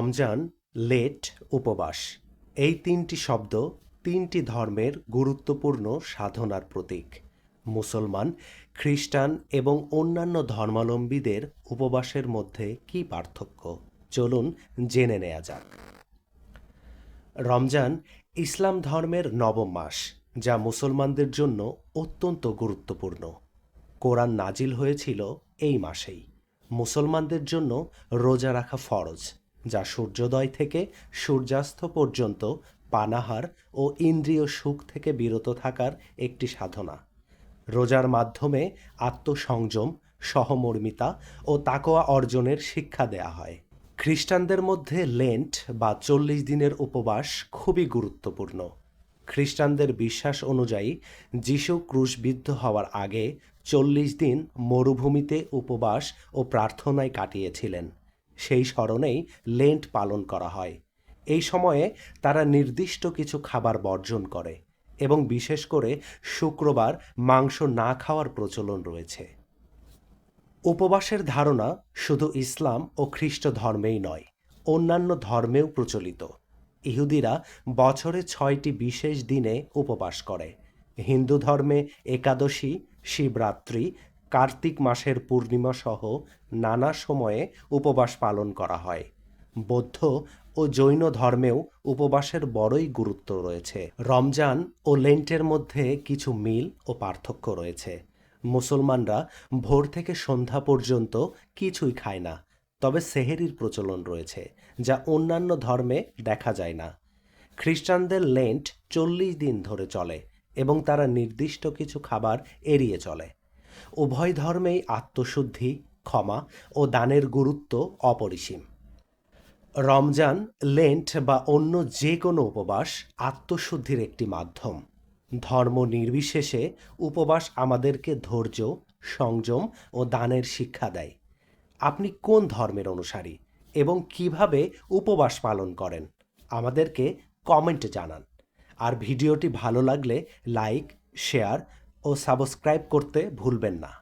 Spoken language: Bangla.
রমজান, লেট, উপবাস এই তিনটি শব্দ তিনটি ধর্মের গুরুত্বপূর্ণ সাধনার প্রতীক। মুসলমান, খ্রিস্টান এবং অন্যান্য ধর্মাবলম্বীদের উপবাসের মধ্যে কী পার্থক্য? চলুন জেনে নেওয়া যাক। রমজান ইসলাম ধর্মের নবম মাস, যা মুসলমানদের জন্য অত্যন্ত গুরুত্বপূর্ণ। কোরআন নাজিল হয়েছিল এই মাসেই। মুসলমানদের জন্য রোজা রাখা ফরজ, যা সূর্যোদয় থেকে সূর্যাস্ত পর্যন্ত পানাহার ও ইন্দ্রিয় সুখ থেকে বিরত থাকার একটি সাধনা। রোজার মাধ্যমে আত্মসংযম, সহমর্মিতা ও তাকওয়া অর্জনের শিক্ষা দেয়া হয়। খ্রিস্টানদের মধ্যে লেন্ট বা 40 দিনের উপবাস খুবই গুরুত্বপূর্ণ। খ্রিস্টানদের বিশ্বাস অনুযায়ী যিশু ক্রুশবিদ্ধ হওয়ার আগে 40 দিন মরুভূমিতে উপবাস ও প্রার্থনায় কাটিয়েছিলেন। সেই স্মরণেই লেন্ট পালন করা হয়। এই সময়ে তারা নির্দিষ্ট কিছু খাবার বর্জন করে এবং বিশেষ করে শুক্রবার মাংস না খাওয়ার প্রচলন রয়েছে। উপবাসের ধারণা শুধু ইসলাম ও খ্রিস্ট ধর্মেই নয়, অন্যান্য ধর্মেও প্রচলিত। ইহুদিরা বছরে 6টি বিশেষ দিনে উপবাস করে। হিন্দু ধর্মে একাদশী, শিবরাত্রি, কার্তিক মাসের পূর্ণিমা সহ নানা সময়ে উপবাস পালন করা হয়। বৌদ্ধ ও জৈন ধর্মেও উপবাসের বড়ই গুরুত্ব রয়েছে। রমজান ও লেন্টের মধ্যে কিছু মিল ও পার্থক্য রয়েছে। মুসলমানরা ভোর থেকে সন্ধ্যা পর্যন্ত কিছুই খায় না, তবে সেহেরির প্রচলন রয়েছে, যা অন্যান্য ধর্মে দেখা যায় না। খ্রিস্টানদের লেন্ট 40 দিন ধরে চলে এবং তারা নির্দিষ্ট কিছু খাবার এড়িয়ে চলে। উভয় ধর্মেই আত্মশুদ্ধি, ক্ষমা ও দানের গুরুত্ব অপরিসীম। রমজান, লেন্ট বা অন্য যে কোনো উপবাস আত্মশুদ্ধির একটি মাধ্যম। ধর্ম নির্বিশেষে উপবাস আমাদেরকে ধৈর্য, সংযম ও দানের শিক্ষা দেয়। আপনি কোন ধর্মের অনুসারী এবং কিভাবে উপবাস পালন করেন আমাদেরকে কমেন্টে জানান। আর ভিডিওটি ভালো লাগলে লাইক, শেয়ার ও সাবস্ক্রাইব করতে ভুলবেন না।